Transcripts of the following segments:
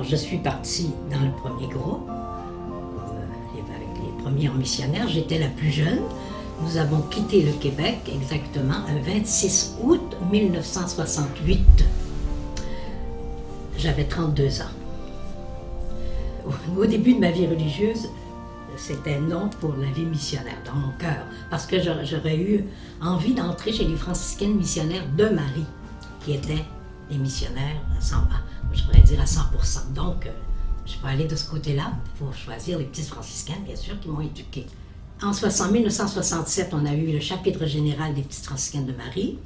je suis partie dans le premier groupe, avec les premiers missionnaires. J'étais la plus jeune. Nous avons quitté le Québec exactement le 26 août 1968. J'avais 32 ans. Au début de ma vie religieuse, c'était non pour la vie missionnaire dans mon cœur, parce que j'aurais eu envie d'entrer chez les franciscaines missionnaires de Marie, qui étaient des missionnaires à 100%, je pourrais dire à 100%. Donc, je peux aller de ce côté-là pour choisir les petites franciscaines, bien sûr, qui m'ont éduquée. En 1967, on a eu le chapitre général des petites franciscaines de Marie,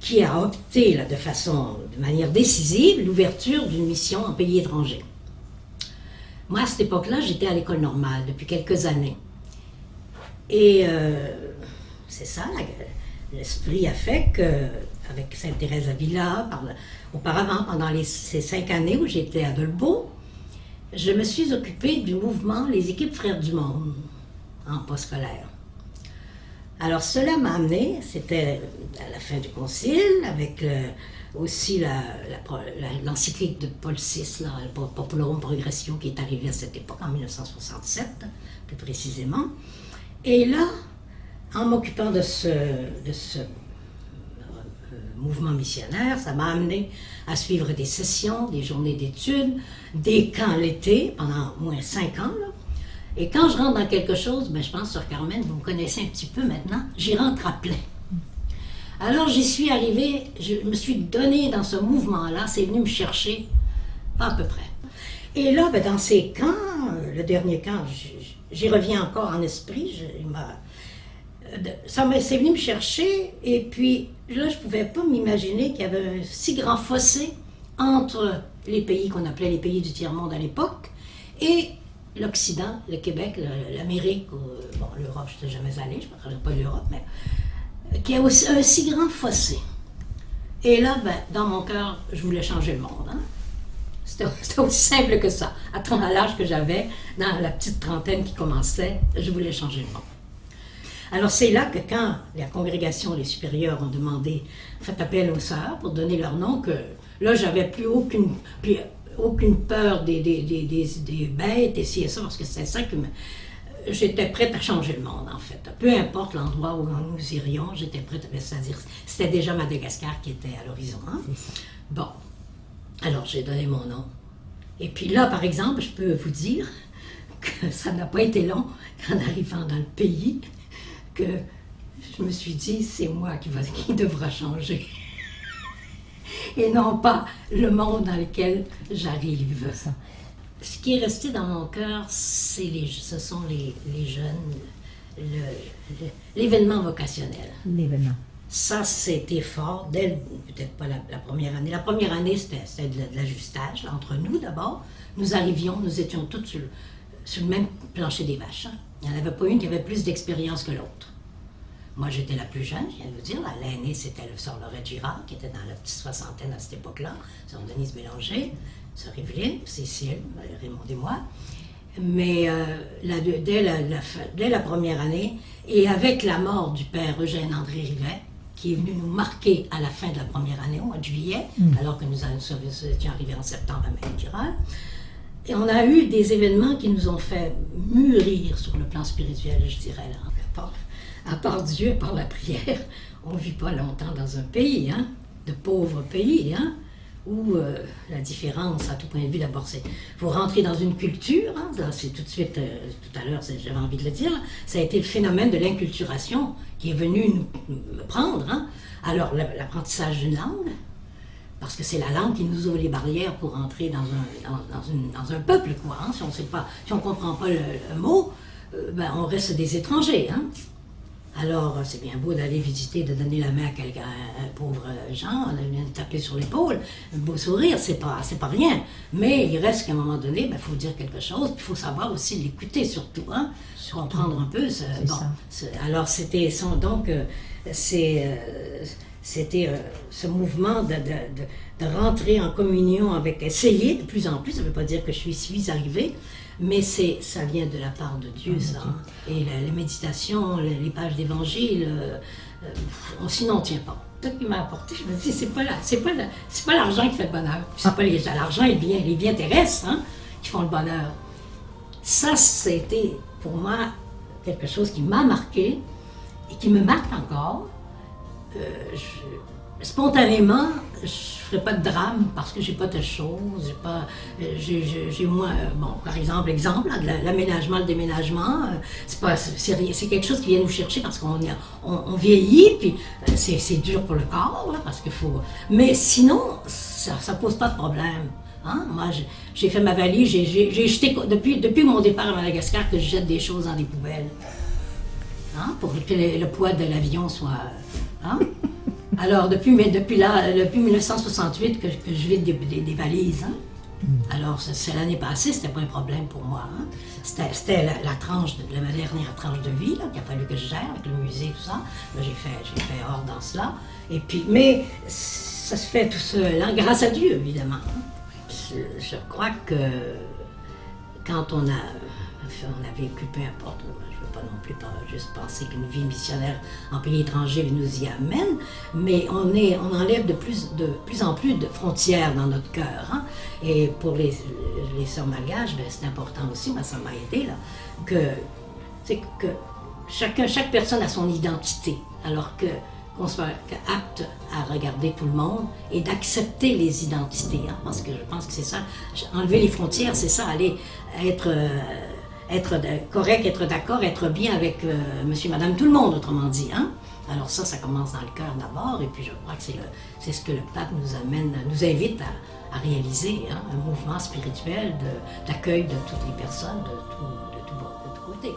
qui a opté là, de manière décisive l'ouverture d'une mission en pays étranger. Moi, à cette époque-là, j'étais à l'école normale depuis quelques années. Et c'est ça, l'esprit a fait qu'avec Sainte Thérèse d'Avila, auparavant, pendant ces 5 années où j'étais à Dolbeau, je me suis occupée du mouvement Les Équipes Frères du Monde en postscholaire. Alors cela m'a amené, c'était à la fin du concile, avec aussi l'encyclique de Paul VI, Populorum Progressio, qui est arrivée à cette époque, en 1967, plus précisément. Et là, en m'occupant de ce mouvement missionnaire, ça m'a amené à suivre des sessions, des journées d'études, des camps l'été, pendant au moins 5 ans, là. Et quand je rentre dans quelque chose, je pense, Sœur Carmen, vous me connaissez un petit peu maintenant, j'y rentre à plein. Alors j'y suis arrivée, je me suis donnée dans ce mouvement-là, c'est venu me chercher, pas à peu près. Et là, dans ces camps, le dernier camp, j'y reviens encore en esprit, c'est venu me chercher, et puis là, je ne pouvais pas m'imaginer qu'il y avait un si grand fossé entre les pays qu'on appelait les pays du tiers-monde à l'époque, et l'Occident, le Québec, l'Amérique, l'Europe, je n'étais jamais allée, je ne parlerai pas de l'Europe, mais qu'il y a aussi un si grand fossé. Et là, dans mon cœur, je voulais changer le monde. Hein? C'était aussi simple que ça. À l'âge que j'avais, dans la petite trentaine qui commençait, je voulais changer le monde. Alors c'est là que quand la congrégation, les supérieurs ont fait appel aux sœurs pour donner leur nom, que là, j'avais plus aucune peur des bêtes et ci et ça, parce que c'est ça que j'étais prête à changer le monde, en fait. Peu importe l'endroit où nous irions, j'étais prête à ça dire. C'était déjà Madagascar qui était à l'horizon. Hein? Bon, alors j'ai donné mon nom. Et puis là, par exemple, je peux vous dire que ça n'a pas été long, qu'en arrivant dans le pays, que je me suis dit, c'est moi qui devra changer. Et non pas le monde dans lequel j'arrive. Ce qui est resté dans mon cœur, ce sont les jeunes, l'événement vocationnel. L'événement. Ça, c'était fort, peut-être pas la première année. La première année, c'était de l'ajustage entre nous d'abord. Nous étions toutes sur le même plancher des vaches. Hein. Il n'y en avait pas une qui avait plus d'expérience que l'autre. Moi, j'étais la plus jeune, je viens de vous dire. L'aînée, c'était Sœur Laurette Girard, qui était dans la petite soixantaine à cette époque-là. Sœur Denise Bélanger, Sœur Evelyne, Cécile, Raymond et moi. Mais dès la première année, et avec la mort du père Eugène-André Rivet, qui est venu nous marquer à la fin de la première année, au mois de juillet, alors que nous étions arrivés en septembre à Maine-Giral, et on a eu des événements qui nous ont fait mûrir sur le plan spirituel, je dirais, là. À part Dieu, à part la prière, on ne vit pas longtemps dans un pays, hein, de pauvres pays, hein, où la différence, à tout point de vue, d'abord, c'est faut rentrer dans une culture, hein, là, c'est tout de suite, tout à l'heure, j'avais envie de le dire, ça a été le phénomène de l'inculturation qui est venu nous prendre. Hein. Alors, l'apprentissage d'une langue, parce que c'est la langue qui nous ouvre les barrières pour entrer dans un peuple, quoi. Hein. Si on ne comprend pas le mot, on reste des étrangers. Hein. Alors, c'est bien beau d'aller visiter, de donner la main à un pauvre Jean, de taper sur l'épaule, un beau sourire, c'est pas rien. Mais il reste qu'à un moment donné, il faut dire quelque chose, il faut savoir aussi l'écouter surtout, hein, comprendre un peu. Alors, c'était ce mouvement de rentrer en communion avec, essayer de plus en plus, ça ne veut pas dire que je suis arrivée, mais ça vient de la part de Dieu, ça. Et les méditations, les pages d'évangile, sinon on ne tient pas. ce qui m'a apporté, je me dis, c'est pas l'argent qui fait le bonheur. C'est pas l'argent et les biens terrestres hein, qui font le bonheur. Ça, c'était pour moi quelque chose qui m'a marqué et qui me marque encore. Spontanément, je ne ferai pas de drame parce que j'ai pas telle chose, j'ai moins, bon, par exemple, là, de l'aménagement, le déménagement, c'est quelque chose qui vient nous chercher parce on vieillit, puis c'est dur pour le corps, là, parce qu'il faut, mais sinon, ça pose pas de problème. Hein? Moi, j'ai fait ma valise, j'ai jeté, depuis mon départ à Madagascar, que je jette des choses dans des poubelles, hein? Pour que le poids de l'avion soit... Hein? Alors, depuis 1968 que je vide des valises. Hein? Alors, c'est l'année passée, c'était pas un problème pour moi. Hein? C'était la dernière tranche de vie qu'il a fallu que je gère avec le musée et tout ça. Là, j'ai fait hors dans cela. Et puis, mais ça se fait tout seul, hein? Grâce à Dieu, évidemment. Hein? Je crois que quand on a vécu, peu importe, je ne veux pas non plus juste penser qu'une vie missionnaire en pays étranger nous y amène, mais on enlève de plus en plus de frontières dans notre cœur. Hein? Et pour les sœurs malgaches, ben, c'est important aussi, moi, ça m'a aidé, là, que chaque personne a son identité, alors qu'on soit apte à regarder tout le monde et d'accepter les identités. Hein, parce que je pense que c'est ça, enlever les frontières, c'est ça, aller être correct, être d'accord, être bien avec monsieur, madame, tout le monde, autrement dit. Hein? Alors ça commence dans le cœur d'abord, et puis je crois que c'est ce que le pape nous invite à réaliser, hein, un mouvement spirituel d'accueil de toutes les personnes, de tout côté.